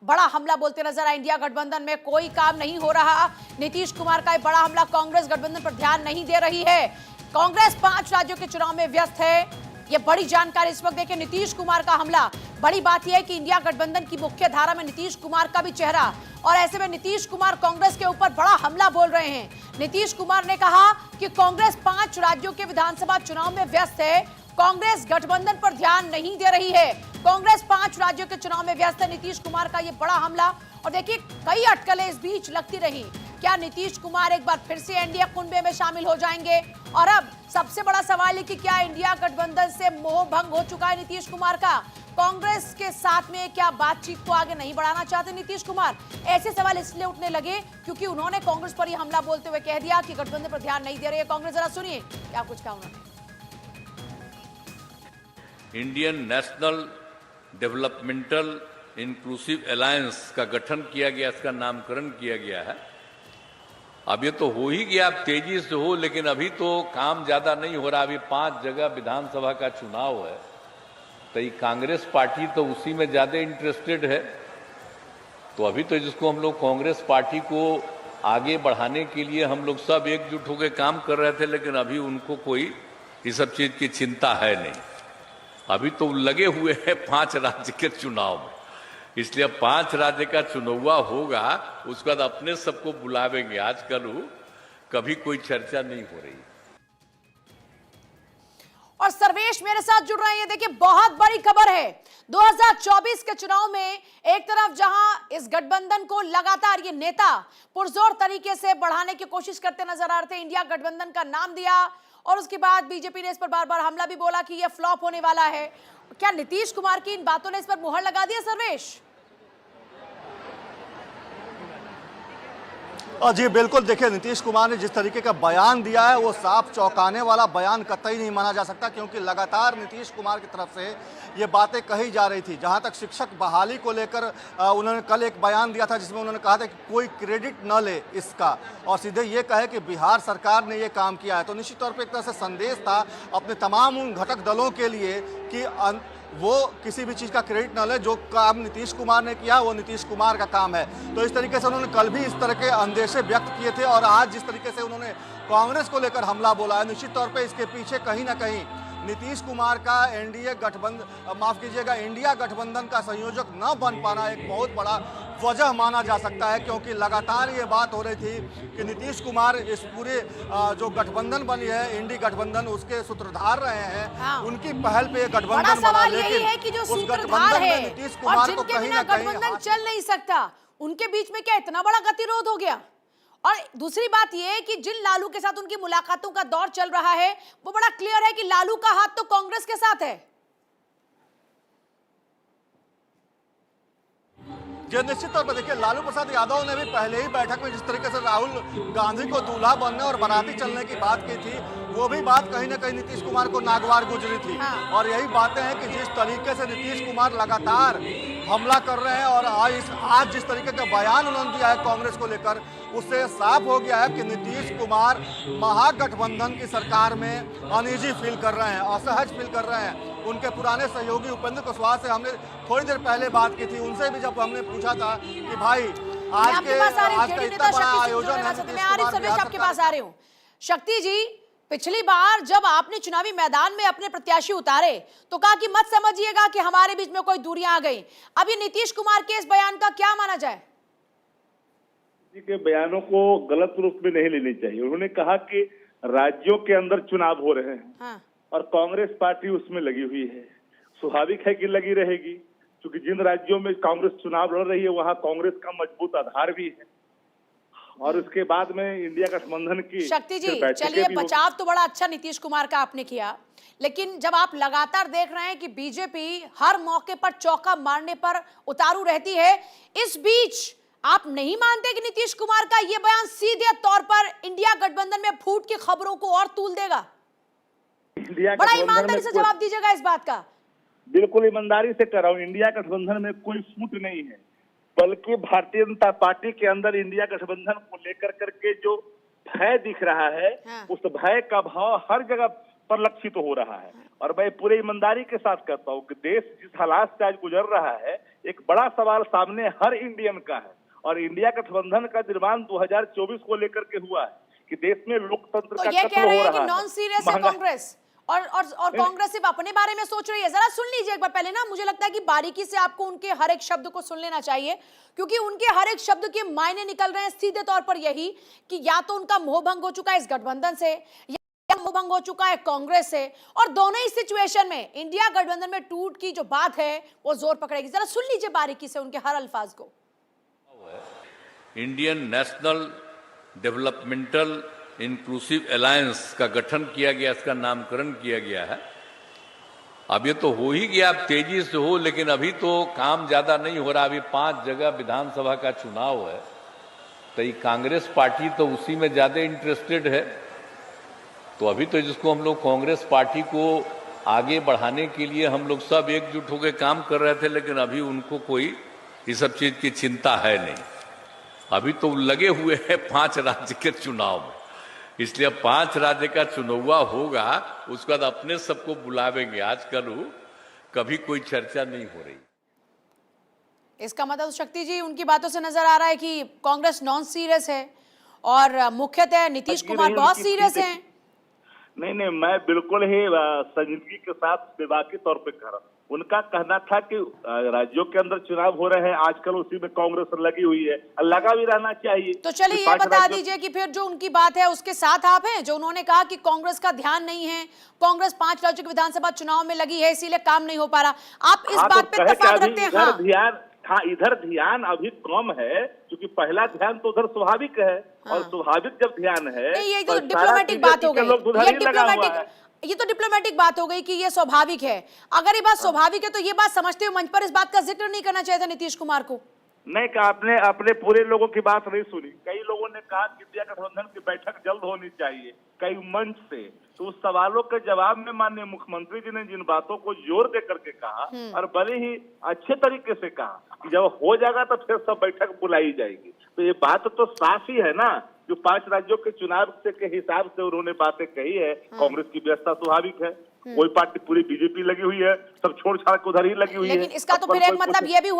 बड़ा हमला बोलते नजर आए। इंडिया गठबंधन में कोई काम नहीं हो रहा। नीतीश कुमार का बड़ा हमला, कांग्रेस गठबंधन पर ध्यान नहीं दे रही है। कांग्रेस 5 राज्यों के चुनाव में व्यस्त है। ये बड़ी जानकारी इस वक्त देखिए, नीतीश कुमार का हमला। बड़ी बात यह है कि इंडिया गठबंधन की मुख्य धारा में नीतीश कुमार का भी चेहरा, और ऐसे में नीतीश कुमार कांग्रेस के ऊपर बड़ा हमला बोल रहे हैं। नीतीश कुमार ने कहा कि कांग्रेस 5 राज्यों के विधानसभा चुनाव में व्यस्त है, कांग्रेस गठबंधन पर ध्यान नहीं दे रही है। कांग्रेस 5 राज्यों के चुनाव में व्यस्त है। नीतीश कुमार का यह बड़ा हमला। और देखिए, कई अटकलें इस बीच लगती रही। क्या नीतीश कुमार एक बार फिर से एनडीए कुनबे में शामिल हो जाएंगे? और अब सबसे बड़ा सवाल है कि क्या इंडिया गठबंधन से मोह भंग हो चुका है नीतीश कुमार का? कांग्रेस के साथ में क्या बातचीत को आगे नहीं बढ़ाना चाहते नीतीश कुमार? ऐसे सवाल इसलिए उठने लगे क्योंकि उन्होंने कांग्रेस पर यह हमला बोलते हुए कह दिया कि गठबंधन पर ध्यान नहीं दे रही है कांग्रेस। जरा सुनिए क्या कुछ कहा उन्होंने। Indian national developmental inclusive alliance का गठन किया गया, इसका नामकरण किया गया है। अब ये तो हो ही गया, अब तेजी से हो, लेकिन अभी तो काम ज्यादा नहीं हो रहा। अभी 5 जगह विधानसभा का चुनाव है, तो ये कांग्रेस पार्टी तो उसी में ज्यादा इंटरेस्टेड है। तो अभी तो जिसको हम लोग कांग्रेस पार्टी को आगे बढ़ाने के लिए हम लोग सब एकजुट होकर काम कर रहे थे, लेकिन अभी उनको कोई इस सब चीज की चिंता है नहीं। अभी तो लगे हुए हैं 5 राज्य के चुनाव में, इसलिए 5 राज्य का चुनाव होगा, उसके बाद अपने सबको बुलावेंगे। आजकल कभी कोई चर्चा नहीं हो रही। और सर्वेश मेरे साथ जुड़ रहे हैं। देखिए, बहुत बड़ी खबर है। 2024 के चुनाव में एक तरफ जहां इस गठबंधन को लगातार ये नेता पुरजोर तरीके से बढ़ाने की कोशिश करते नजर आ रहे थे, इंडिया गठबंधन का नाम दिया, और उसके बाद बीजेपी ने इस पर बार बार हमला भी बोला कि यह फ्लॉप होने वाला है। क्या नीतीश कुमार की इन बातों ने इस पर मुहर लगा दिया सर्वेश? जी बिल्कुल, देखिए नीतीश कुमार ने जिस तरीके का बयान दिया है वो साफ चौंकाने वाला बयान कतई नहीं माना जा सकता, क्योंकि लगातार नीतीश कुमार की तरफ से ये बातें कही जा रही थी। जहां तक शिक्षक बहाली को लेकर उन्होंने कल एक बयान दिया था जिसमें उन्होंने कहा था कि कोई क्रेडिट न ले इसका, और सीधे ये कहे कि बिहार सरकार ने ये काम किया है। तो निश्चित तौर पर एक तरह से संदेश था अपने तमाम उन घटक दलों के लिए कि वो किसी भी चीज़ का क्रेडिट न ले, जो काम नीतीश कुमार ने किया वो नीतीश कुमार का काम है। तो इस तरीके से उन्होंने कल भी इस तरह के अंदेशे व्यक्त किए थे, और आज जिस तरीके से उन्होंने कांग्रेस को लेकर हमला बोला है, निश्चित तौर पे इसके पीछे कहीं ना कहीं नीतीश कुमार का एनडीए गठबंधन, माफ कीजिएगा, इंडिया गठबंधन का संयोजक न बन पाना एक बहुत बड़ा वजह माना जा सकता है। क्योंकि लगातार ये बात हो रही थी कि नीतीश कुमार इस पूरे जो गठबंधन बनी है, इंडी गठबंधन, उसके सूत्रधार रहे हैं। हाँ। उनकी पहल पे ये गठबंधन बना, लेकिन है कि जो उस गठबंधन में नीतीश कुमार को कहीं ना कहीं गठबंधन चल नहीं सकता, उनके बीच में क्या इतना बड़ा गतिरोध हो गया? और दूसरी बात यह है कि जिन लालू के साथ उनकी मुलाकातों का दौर चल रहा है, वो बड़ा क्लियर है कि लालू का हाथ तो कांग्रेस के साथ है। जी निश्चित तौर पर देखिए, लालू प्रसाद यादव ने भी पहले ही बैठक में जिस तरीके से राहुल गांधी को दूल्हा बनने और बाराती चलने की बात की थी, वो भी बात कहीं ना कहीं नीतीश कुमार को नागवार गुजरी थी। हाँ। और यही बातें हैं कि जिस तरीके से नीतीश कुमार लगातार हमला कर रहे हैं, और आज जिस तरीके का बयान उन्होंने दिया है कांग्रेस को लेकर, उससे साफ हो गया है कि नीतीश कुमार महागठबंधन की सरकार में अनईजी फील कर रहे हैं, असहज फील कर रहे हैं। उनके पुराने सहयोगी उपेंद्र कुशवाहा से हमने थोड़ी देर पहले बात की थी, उनसे भी जब हमने पूछा था कि भाई आज का इतना बड़ा आयोजन है, आपके पास आ रही हूँ। शक्ति जी, पिछली बार जब आपने चुनावी मैदान में अपने प्रत्याशी उतारे तो कहा कि मत समझिएगा कि हमारे बीच में कोई दूरियां आ गई। अब ये नीतीश कुमार के इस बयान का क्या माना जाए? के बयानों को गलत रूप में नहीं लेनी चाहिए। उन्होंने कहा कि राज्यों के अंदर चुनाव हो रहे हैं। हाँ। और कांग्रेस पार्टी उसमें लगी हुई है, स्वाभाविक है कि लगी रहेगी, क्योंकि जिन राज्यों में कांग्रेस चुनाव लड़ रही है वहां कांग्रेस का मजबूत आधार भी है। और उसके बाद में इंडिया गठबंधन की शक्ति जी, चलिए, बचाव तो बड़ा अच्छा नीतीश कुमार का आपने किया, लेकिन जब आप लगातार देख रहे हैं कि बीजेपी हर मौके पर चौका मारने पर उतारू रहती है, इस बीच आप नहीं मानते कि नीतीश कुमार का यह बयान सीधे तौर पर इंडिया गठबंधन में फूट की खबरों को और तूल देगा? बड़ा ईमानदारी से जवाब दीजिएगा इस बात का। बिल्कुल ईमानदारी से कर रहा हूँ, इंडिया गठबंधन में कोई फूट नहीं है, बल्कि भारतीय जनता पार्टी के अंदर इंडिया गठबंधन को लेकर करके जो भय दिख रहा है, हाँ। उस भय का भाव हर जगह परिलक्षित हो रहा है। और मैं पूरे ईमानदारी के साथ कहता हूँ कि देश जिस हालात से आज गुजर रहा है, एक बड़ा सवाल सामने हर इंडियन का है और इंडिया गठबंधन का निर्माण 2024 को लेकर के हुआ है कि देश में लोकतंत्र तो का ये कत्ल कह हो रहे हैं रहा कि है। नॉन सीरियस है महंगा- कांग्रेस और कांग्रेस सिर्फ अपने बारे में सोच रही है। जरा सुन लीजिए एक बार पहले ना, मुझे लगता है कि बारीकी से आपको उनके हर एक शब्द को सुन लेना चाहिए, क्योंकि उनके हर एक शब्द के मायने निकल रहे हैं सीधे तौर पर यही कि या तो उनका मोह भंग हो चुका है इस गठबंधन से, या मोह भंग हो चुका है कांग्रेस से, और दोनों ही सिचुएशन में इंडिया गठबंधन में टूट की जो बात है वो जोर पकड़ेगी। जरा सुन लीजिए बारीकी से उनके हर अल्फाज को। Indian national developmental inclusive alliance का गठन किया गया, इसका नामकरण किया गया है। अब ये तो हो ही गया, अब तेजी से हो, लेकिन अभी तो काम ज्यादा नहीं हो रहा। अभी 5 जगह विधानसभा का चुनाव है, तो ये कांग्रेस पार्टी तो उसी में ज्यादा इंटरेस्टेड है। तो अभी तो जिसको हम लोग कांग्रेस पार्टी को आगे बढ़ाने के लिए हम लोग सब एकजुट होकर काम कर रहे थे, लेकिन अभी उनको कोई इस सब चीज की चिंता है नहीं। अभी तो लगे हुए हैं 5 राज्य के चुनाव में, इसलिए 5 राज्य का चुनाव होगा, उसके बाद अपने सबको बुलावेंगे। आजकल कभी कोई चर्चा नहीं हो रही। इसका मतलब शक्ति जी उनकी बातों से नजर आ रहा है कि कांग्रेस नॉन सीरियस है और मुख्यतः नीतीश कुमार बहुत सीरियस हैं। नहीं, मैं बिल्कुल ही संजीदगी के साथ विवाद के तौर पे कह रहा हूँ। उनका कहना था कि राज्यों के अंदर चुनाव हो रहे हैं आजकल, उसी में कांग्रेस लगी हुई है, लगा भी रहना चाहिए। तो चलिए ये बता दीजिए कि फिर जो उनकी बात है उसके साथ आप हैं, जो उन्होंने कहा कि कांग्रेस का ध्यान नहीं है, कांग्रेस 5 राज्यों के विधानसभा चुनाव में लगी है इसीलिए काम नहीं हो पा रहा, आप इस बात पे इत्तेफाक रखते हैं? हाँ, इधर ध्यान अभी कम है, क्योंकि पहला ध्यान तो उधर स्वाभाविक है। और स्वाभाविक जब ध्यान है नहीं, ये तो डिप्लोमेटिक बात हो गई, ये तो डिप्लोमेटिक बात हो गई कि ये स्वाभाविक है। अगर ये बात स्वाभाविक है तो ये बात समझते हुए मंच पर इस बात का जिक्र नहीं करना चाहिए था नीतीश कुमार को? नहीं कहा, आपने अपने पूरे लोगों की बात नहीं सुनी। कई लोगों ने कहा कि इंडिया गठबंधन की बैठक जल्द होनी चाहिए कई मंच से, तो उस सवालों के जवाब में माननीय मुख्यमंत्री जी ने जिन बातों को जोर दे करके कहा और बड़े ही अच्छे तरीके से कहा कि जब हो जाएगा तो फिर सब बैठक बुलाई जाएगी, तो ये बात तो साफ ही है ना। जो 5 राज्यों के चुनाव के हिसाब से उन्होंने बातें कही है, कांग्रेस की व्यवस्था स्वाभाविक है, कोई पार्टी पूरी बीजेपी लगी हुई है, सब छोड़ छाड़ के उधर ही लगी हुई है। लेकिन इसका तो फिर एक मतलब ये भी हुआ